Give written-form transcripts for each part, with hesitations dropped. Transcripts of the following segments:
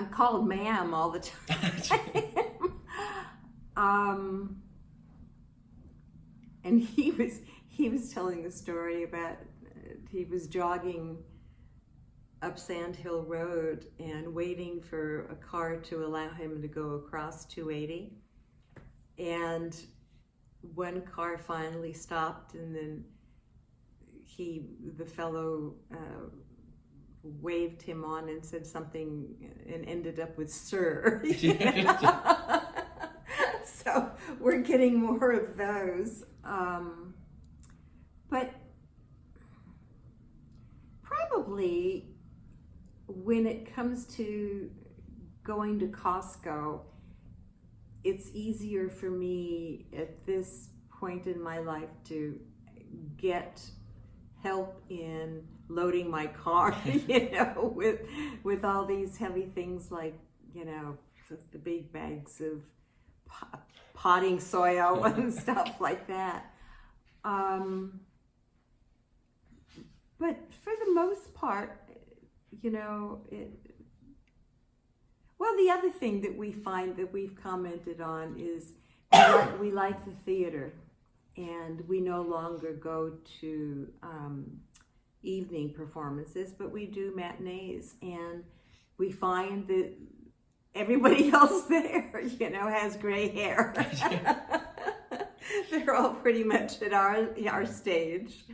I'm called ma'am all the time. And he was telling the story about he was jogging up Sand Hill Road and waiting for a car to allow him to go across 280. And one car finally stopped, and then the fellow waved him on and said something and ended up with "sir." So we're getting more of those. But probably when it comes to going to Costco, it's easier for me at this point in my life to get help in loading my car, with all these heavy things like, the big bags of potting soil and stuff like that. But for the most part, well, the other thing that we find that we've commented on is we like the theater, and we no longer go to evening performances, but we do matinees, and we find that everybody else there, has gray hair. They're all pretty much at our stage.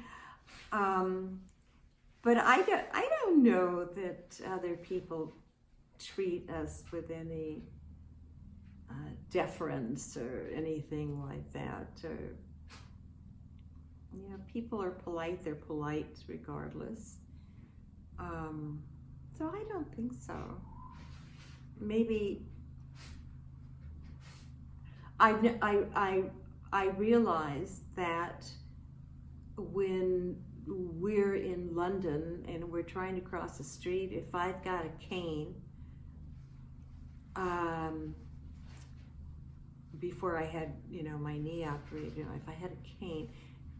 But I don't know that other people treat us with any deference or anything like that. People are polite. They're polite regardless. So I don't think so. Maybe I realize that when we're in London and we're trying to cross the street, if I've got a cane, before I had, my knee operated, if I had a cane,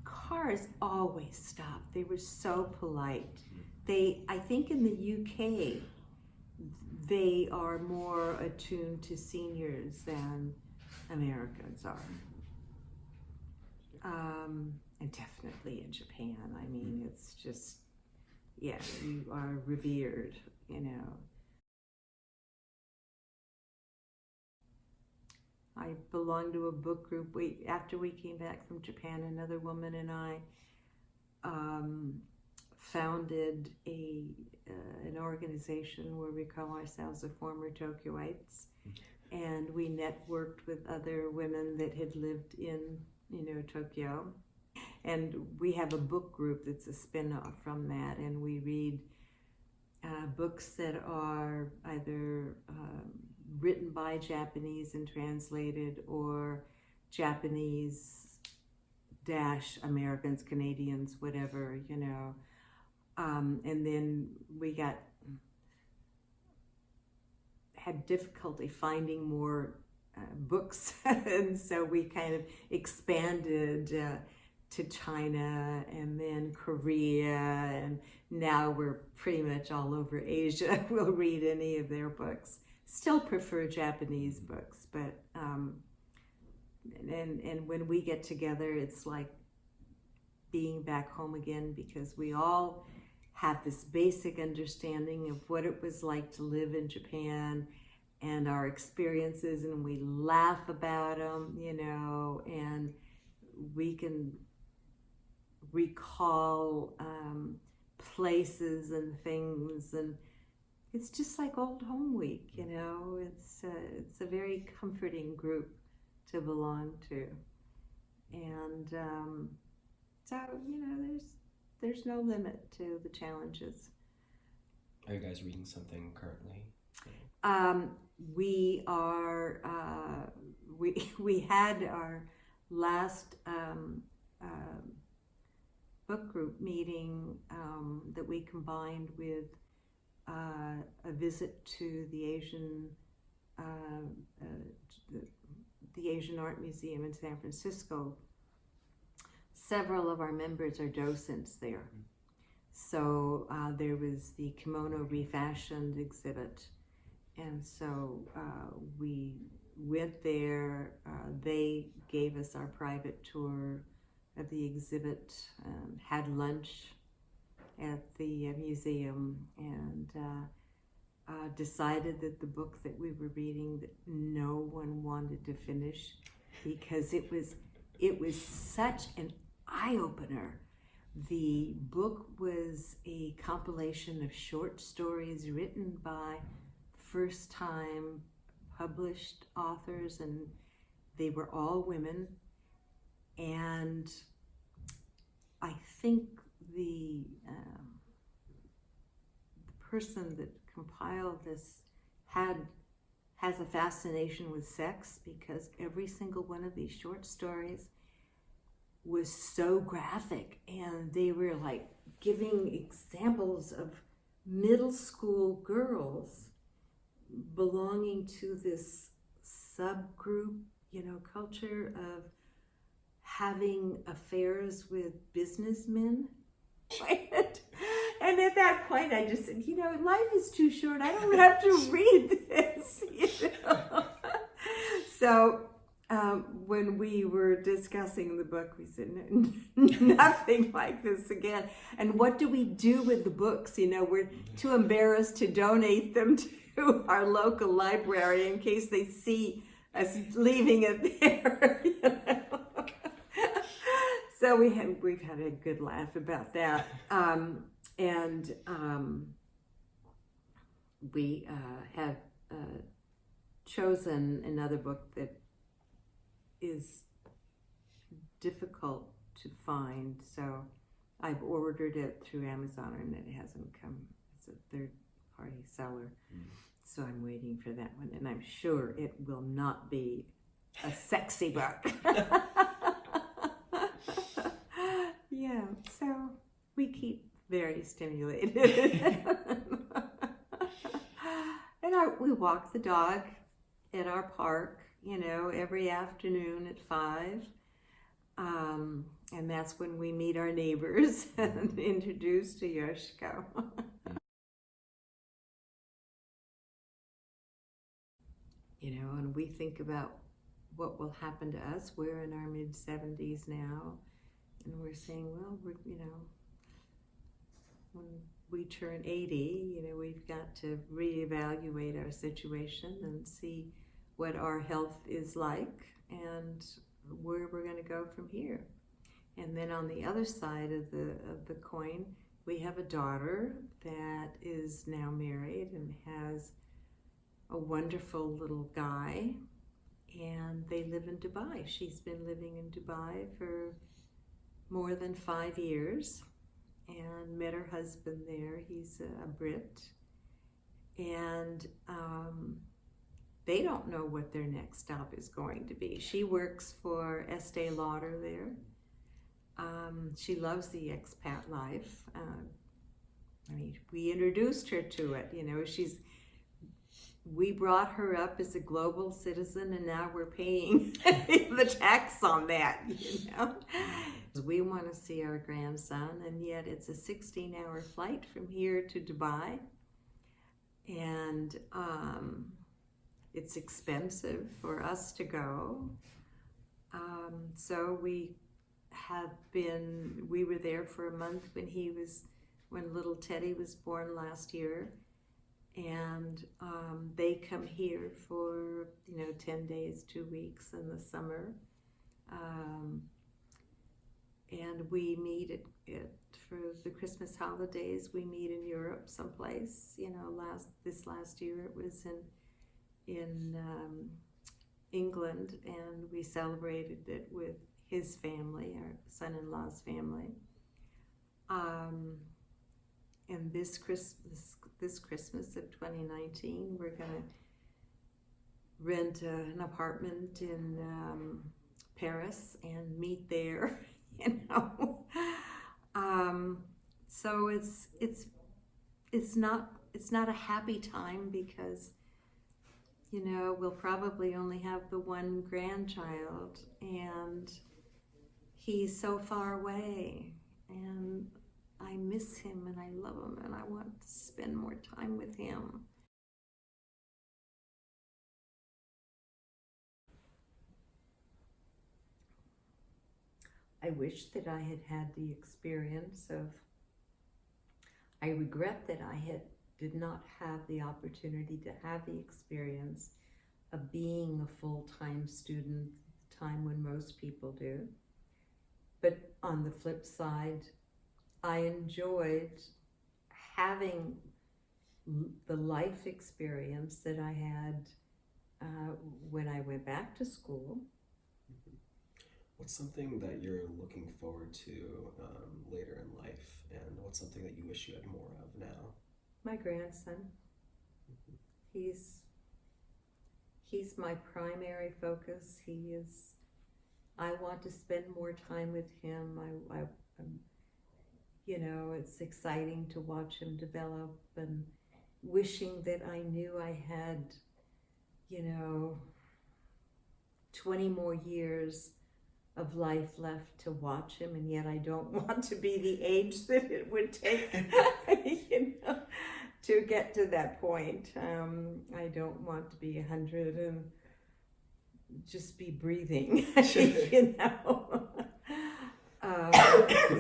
cars always stopped. They were so polite. I think in the UK, they are more attuned to seniors than Americans are. And definitely in Japan. I mean, it's just, you are revered, I belong to a book group. After we came back from Japan, another woman and I founded an organization where we call ourselves the Former Tokyoites, and we networked with other women that had lived in, Tokyo. And we have a book group that's a spin-off from that, and we read books that are either written by Japanese and translated, or Japanese - Americans, Canadians, whatever, and then we had difficulty finding more books, and so we kind of expanded to China and then Korea, and now we're pretty much all over Asia. We'll read any of their books. Still prefer Japanese books, but and when we get together, it's like being back home again, because we all have this basic understanding of what it was like to live in Japan and our experiences, and we laugh about them, and we can recall places and things, and it's just like old home week, It's a very comforting group to belong to, and so there's no limit to the challenges. Are you guys reading something currently? We are. We had our last book group meeting that we combined with a visit to the Asian Art Museum in San Francisco. Several of our members are docents there. So there was the kimono refashioned exhibit, And so we went there. They gave us our private tour of the exhibit, had lunch at the museum, and decided that the book that we were reading that no one wanted to finish because it was such an eye-opener. The book was a compilation of short stories written by first-time published authors, and they were all women. And I think the person that compiled this has a fascination with sex, because every single one of these short stories was so graphic, and they were like giving examples of middle school girls belonging to this subgroup, culture of having affairs with businessmen. And at that point, I just said, life is too short. I don't have to read this. So when we were discussing the book, we said, nothing like this again. And what do we do with the books? We're too embarrassed to donate them to our local library in case they see us leaving it there. So we've had a good laugh about that. We have chosen another book that is difficult to find. So I've ordered it through Amazon and it hasn't come. It's a third-party seller. So I'm waiting for that one. And I'm sure it will not be a sexy book. Yeah, so we keep very stimulated. And we walk the dog at our park, every afternoon at 5. And that's when we meet our neighbors and introduce to Yoshiko. And we think about what will happen to us. We're in our mid-70s now. And we're saying, well, when we turn 80, we've got to reevaluate our situation and see what our health is like and where we're going to go from here. And then on the other side of the coin, we have a daughter that is now married and has a wonderful little guy, and they live in Dubai. She's been living in Dubai for more than 5 years and met her husband there. He's a Brit, and they don't know what their next stop is going to be. She works for Estee Lauder there. She loves the expat life. We introduced her to it. We brought her up as a global citizen, and now we're paying the tax on that, We want to see our grandson, and yet it's a 16-hour flight from here to Dubai. And it's expensive for us to go. So we were there for a month when little Teddy was born last year. And they come here for 10 days, 2 weeks in the summer, and we meet for the Christmas holidays. We meet in Europe someplace. This last year it was in England, and we celebrated it with his family, our son-in-law's family. And this Christmas of 2019, we're going to rent an apartment in Paris and meet there. So it's not a happy time because we'll probably only have the one grandchild, and he's so far away, and I miss him and I love him and I want to spend more time with him. I wish that I had had the experience of, I regret that did not have the opportunity to have the experience of being a full-time student at the time when most people do. But on the flip side, I enjoyed having the life experience that I had when I went back to school. What's something that you're looking forward to later in life, and what's something that you wish you had more of now? My grandson. He's my primary focus. I want to spend more time with him. It's exciting to watch him develop, and wishing that I knew I had, 20 more years of life left to watch him, and yet I don't want to be the age that it would take, to get to that point. I don't want to be 100 and just be breathing,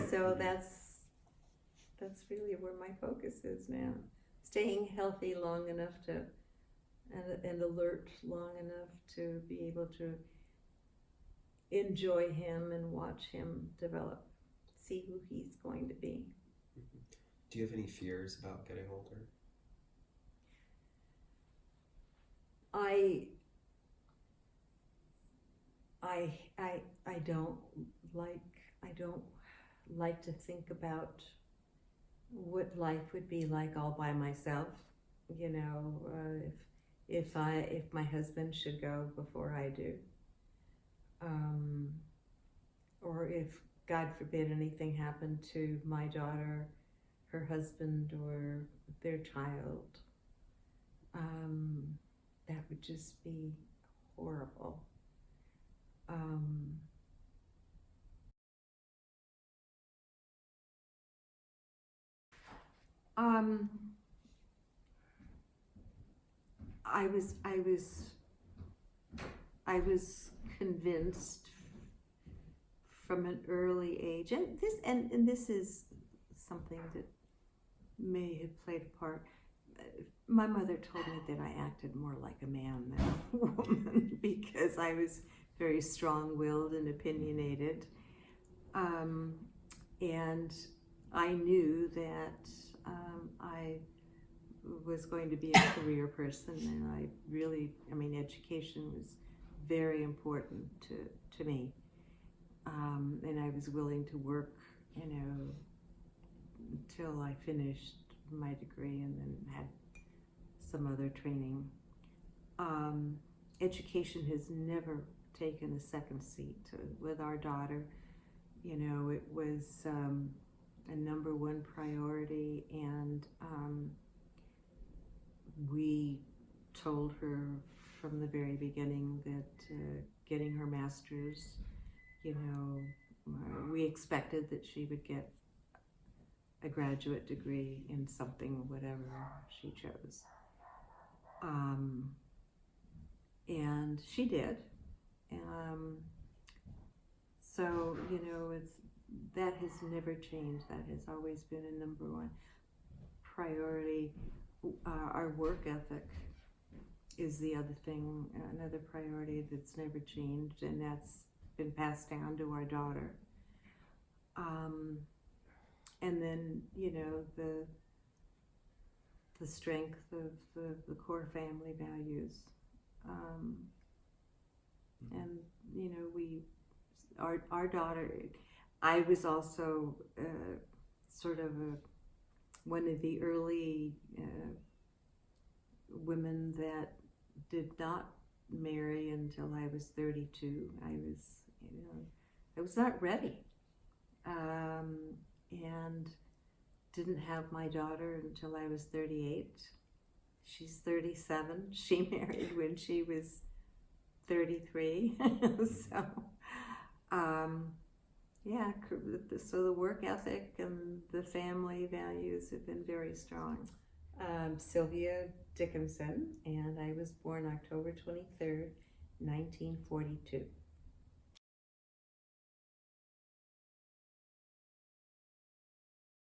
So that's really where my focus is now. Staying healthy long enough and alert long enough to be able to enjoy him and watch him develop, see who he's going to be. Do you have any fears about getting older? I don't like to think about what life would be like all by myself. If my husband should go before I do, or if, God forbid, anything happened to my daughter, her husband, or their child, that would just be horrible. I was convinced from an early age, and this is something that may have played a part. My mother told me that I acted more like a man than a woman because I was very strong-willed and opinionated, and I knew that I was going to be a career person, and education was very important to me, and I was willing to work, until I finished my degree and then had some other training. Education has never taken a second seat with our daughter. It was a number one priority, and we told her from the very beginning that getting her master's, we expected that she would get a graduate degree in something, whatever she chose. And she did. So, that has never changed. That has always been a number one priority. Our work ethic is the other thing, another priority that's never changed, and that's been passed down to our daughter. And then, the strength of the core family values. And, our daughter, I was also sort of one of the early women that did not marry until I was 32. I was not ready, and didn't have my daughter until I was 38. She's 37. She married when she was 33. So the work ethic and the family values have been very strong. Sylvia Dickinson, and I was born October 23rd, 1942.